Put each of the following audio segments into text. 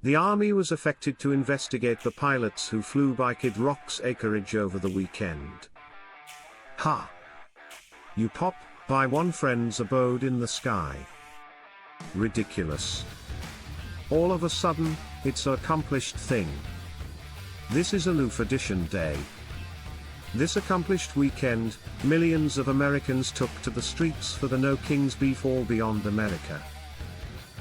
The army was affected to investigate the pilots who flew by Kid Rock's acreage over the weekend. Ha! You pop by one friend's abode in the sky. Ridiculous. All of a sudden, it's an accomplished thing. This is Aloof Edition Day. This accomplished weekend, millions of Americans took to the streets for the No King's Beef All Beyond America.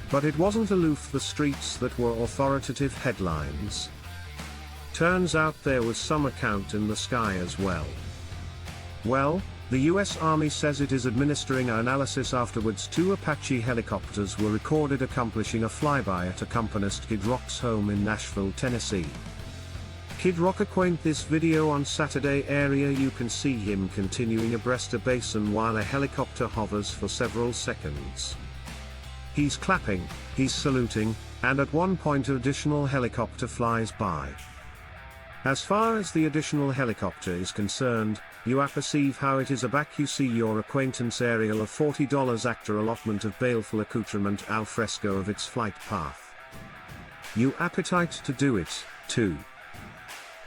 But it wasn't aloof the streets that were authoritative headlines. Turns out there was some account in the sky as well. Well, the US Army says it is administering an analysis afterwards. 2 Apache helicopters were recorded accomplishing a flyby at accompanist Kid Rock's home in Nashville, Tennessee. Kid Rock acquaint this video on Saturday area. You can see him continuing abreast a basin while a helicopter hovers for several seconds. He's clapping, he's saluting, and at one point an additional helicopter flies by. As far as the additional helicopter is concerned, you perceive how it is a back. You see your acquaintance aerial of $40 actor allotment of baleful accoutrement al fresco of its flight path. You appetite to do it, too.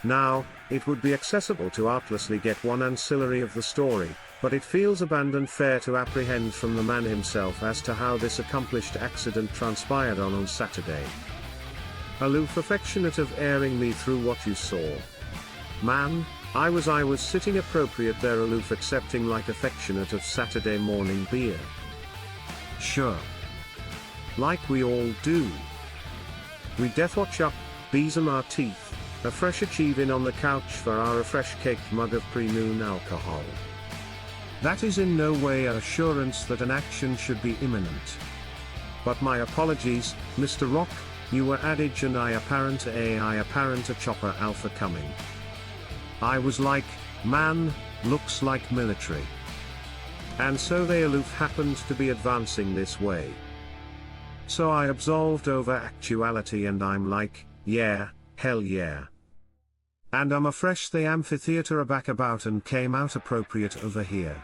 Now, it would be accessible to artlessly get one ancillary of the story, but it feels abandoned fair to apprehend from the man himself as to how this accomplished accident transpired on Saturday. Aloof affectionate of airing me through what you saw. Man, I was sitting appropriate there. Aloof accepting like affectionate of Saturday morning beer. Sure. Like we all do. We death watch up, besom our teeth, a fresh achieving on the couch for our fresh caked mug of pre-noon alcohol. That is in no way an assurance that an action should be imminent. But my apologies, Mr. Rock, you were adage and I apparent a chopper alpha coming. I was like, man, looks like military. And so they aloof happened to be advancing this way. So I absolved over actuality and I'm like, yeah, hell yeah. And I'm afresh the amphitheater aback about and came out appropriate over here.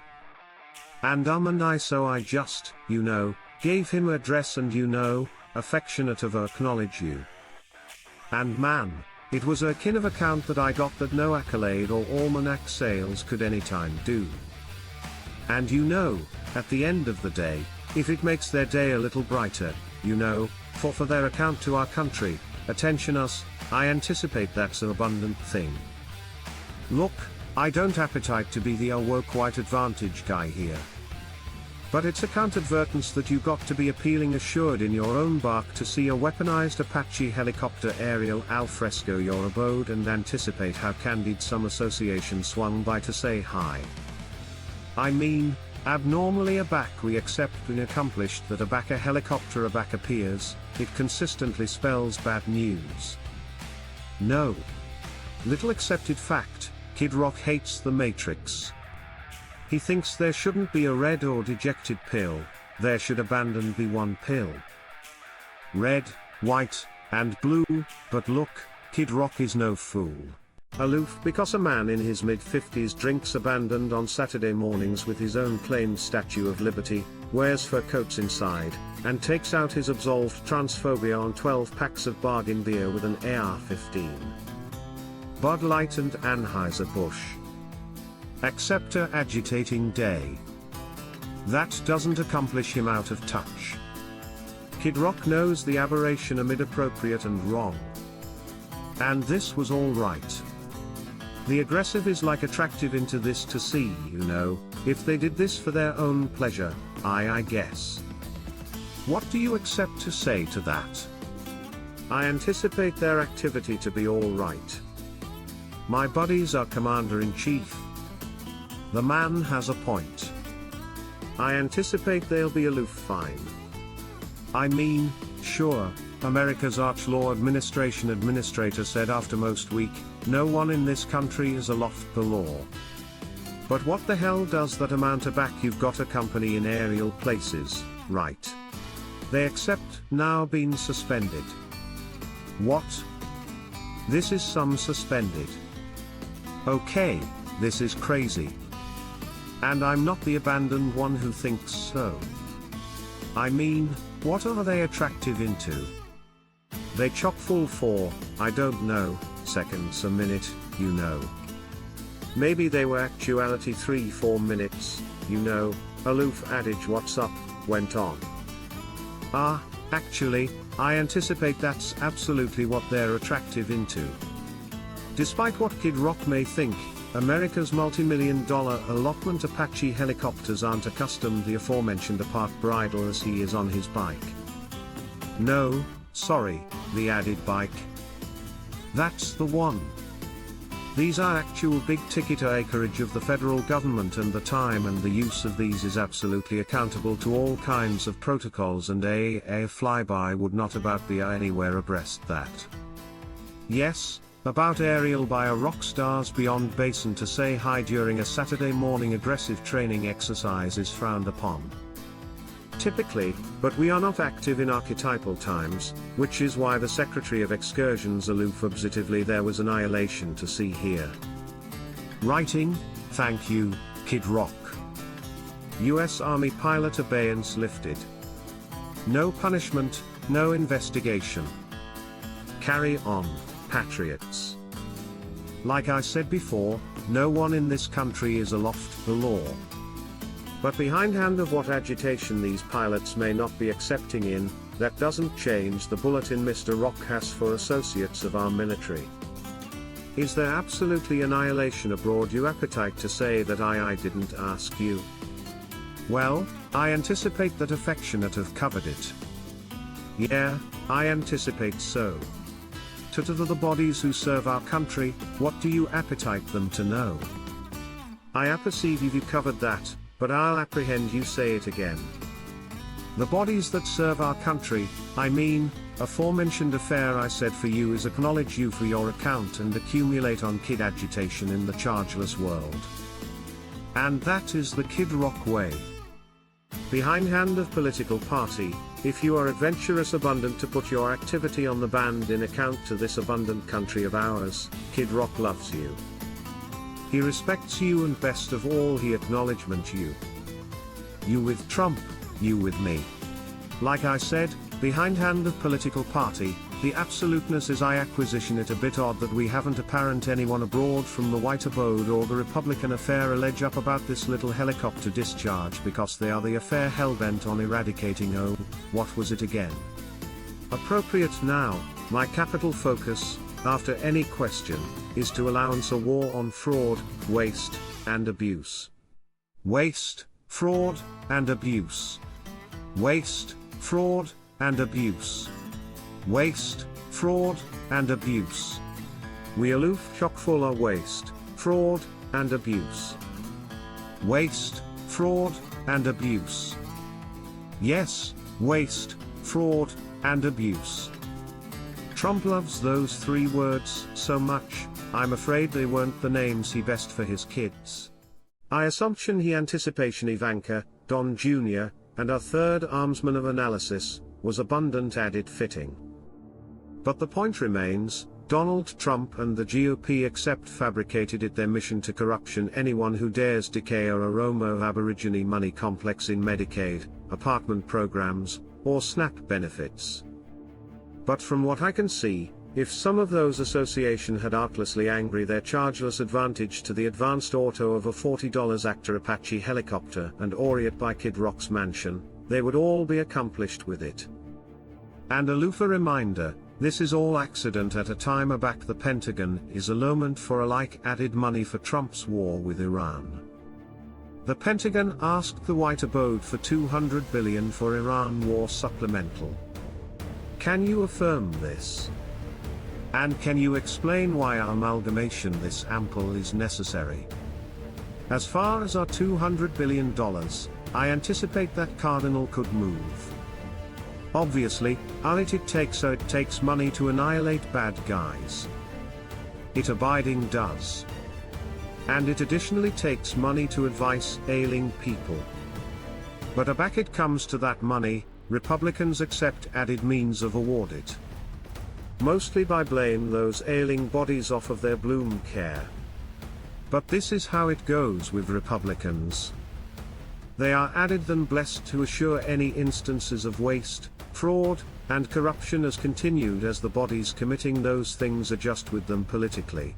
And I so I just, gave him address and affectionate of acknowledge you. And man, it was a kin of account that I got that no accolade or almanac sales could anytime do. And at the end of the day, if it makes their day a little brighter, for their account to our country, attention us, I anticipate that's an abundant thing. Look, I don't appetite to be the woke white advantage guy here. But it's a counteradvertence that you got to be appealing assured in your own bark to see a weaponized Apache helicopter aerial al fresco your abode and anticipate how candid some association swung by to say hi. I mean, abnormally aback we accept when accomplished that aback a helicopter aback appears, it consistently spells bad news. No. Little accepted fact, Kid Rock hates the Matrix. He thinks there shouldn't be a red or dejected pill, there should abandon be one pill. Red, white, and blue, but look, Kid Rock is no fool. Aloof because a man in his mid-50s drinks abandoned on Saturday mornings with his own claimed Statue of Liberty, wears fur coats inside, and takes out his absolved transphobia on 12 packs of bargain beer with an AR-15. Bud Light and Anheuser-Busch. Acceptor agitating day. That doesn't accomplish him out of touch. Kid Rock knows the aberration amid appropriate and wrong. And this was all right. The aggressive is like attractive into this to see, if they did this for their own pleasure, I guess. What do you accept to say to that? I anticipate their activity to be all right. My buddies are commander-in-chief. The man has a point. I anticipate they'll be aloof fine. I mean, sure, America's arch-law administrator said after most week, no one in this country is aloft the law. But what the hell does that amount aback? You've got a company in aerial places, right? They accept now been suspended. What? This is some suspended. Okay, this is crazy. And I'm not the abandoned one who thinks so. I mean, what are they attractive into? They chock full for, I don't know, seconds a minute, you know. Maybe they were actuality 3-4 minutes, you know, aloof adage what's up, went on. Actually, I anticipate that's absolutely what they're attractive into. Despite what Kid Rock may think, America's multi-million-dollar allotment Apache helicopters aren't accustomed the aforementioned apart bridle as he is on his bike. No, sorry, the added bike. That's the one. These are actual big-ticket acreage of the federal government, and the time and the use of these is absolutely accountable to all kinds of protocols, and a flyby would not about be anywhere abreast that. Yes, about aerial by a rock star's beyond basin to say hi during a Saturday morning aggressive training exercise is frowned upon. Typically, but we are not active in archetypal times, which is why the Secretary of Excursions aloof obsessively there was annihilation to see here. Writing, thank you, Kid Rock. U.S. Army pilot abeyance lifted. No punishment, no investigation. Carry on, patriots. Like I said before, no one in this country is aloft the law. But behindhand of what agitation these pilots may not be accepting in, that doesn't change the bulletin Mr. Rock has for associates of our military. Is there absolutely annihilation abroad? You appetite to say that I didn't ask you? Well, I anticipate that affectionate have covered it. Yeah, I anticipate so. To the bodies who serve our country, what do you appetite them to know? I apperceive you covered that, but I'll apprehend you say it again. The bodies that serve our country, I mean, aforementioned affair I said for you is acknowledge you for your account and accumulate on kid agitation in the chargeless world. And that is the Kid Rock way. Behindhand of political party, if you are adventurous abundant to put your activity on the band in account to this abundant country of ours, Kid Rock loves you. He respects you, and best of all he acknowledgement you. You with Trump, you with me. Like I said, behindhand of political party, the absoluteness is I acquisition it a bit odd that we haven't apparent anyone abroad from the white abode or the Republican affair allege up about this little helicopter discharge, because they are the affair hellbent on eradicating what was it again? Appropriate now, my capital focus, after any question, is to allowance a war on fraud, waste, and abuse. Waste, fraud, and abuse. Waste, fraud, and abuse. Waste, fraud, and abuse. We aloof chock full of waste, fraud, and abuse. Waste, fraud, and abuse. Yes, waste, fraud, and abuse. Trump loves those three words so much, I'm afraid they weren't the names he best for his kids. I assumption he anticipation Ivanka, Don Jr., and our third armsman of analysis, was abundant added fitting. But the point remains, Donald Trump and the GOP accept fabricated it their mission to corruption anyone who dares decay or aroma of Aborigine money complex in Medicaid, apartment programs, or SNAP benefits. But from what I can see, if some of those association had artlessly angry their chargeless advantage to the advanced auto of a $40 actor Apache helicopter and Oriat by Kid Rock's mansion, they would all be accomplished with it. And aloof a reminder, this is all accident at a time aback the Pentagon is allotment for a like added money for Trump's war with Iran. The Pentagon asked the White Abode for $200 billion for Iran war supplemental. Can you affirm this? And can you explain why amalgamation this ample is necessary? As far as our $200 billion, I anticipate that cardinal could move. Obviously, all it takes money to annihilate bad guys. It abiding does. And it additionally takes money to advise ailing people. But aback it comes to that money, Republicans accept added means of award it. Mostly by blame those ailing bodies off of their bloom care. But this is how it goes with Republicans. They are added than blessed to assure any instances of waste, Fraud and corruption has continued as the bodies committing those things adjust with them politically.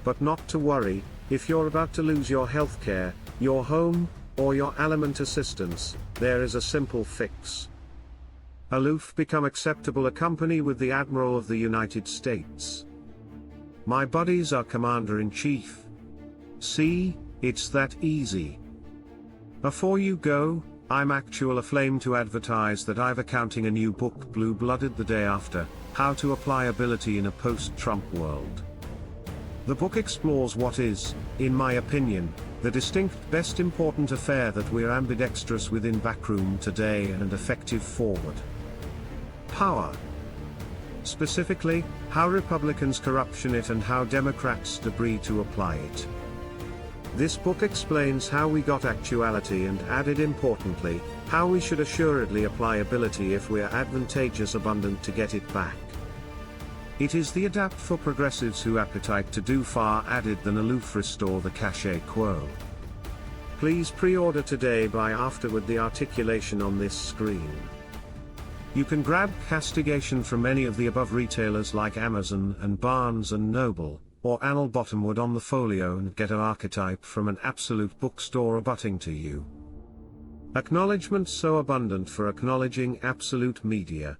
But not to worry, if you're about to lose your healthcare, your home, or your aliment assistance, there is a simple fix. Aloof become acceptable accompany with the Admiral of the United States. My buddies are Commander-in-Chief. See, it's that easy. Before you go, I'm actual aflame to advertise that I've accounting a new book blue-blooded the day after, How to Apply Ability in a Post-Trump World. The book explores what is, in my opinion, the distinct best important affair that we're ambidextrous within backroom today and effective forward. Power. Specifically, how Republicans corruption it and how Democrats debris to apply it. This book explains how we got actuality and added importantly, how we should assuredly apply ability if we're advantageous abundant to get it back. It is the adapt for progressives who appetite to do far added than aloof restore the cachet quo. Please pre-order today by afterward the articulation on this screen. You can grab castigation from any of the above retailers like Amazon and Barnes & Noble, or Anal Bottomwood on the folio and get an archetype from an absolute bookstore abutting to you. Acknowledgement so abundant for acknowledging absolute media.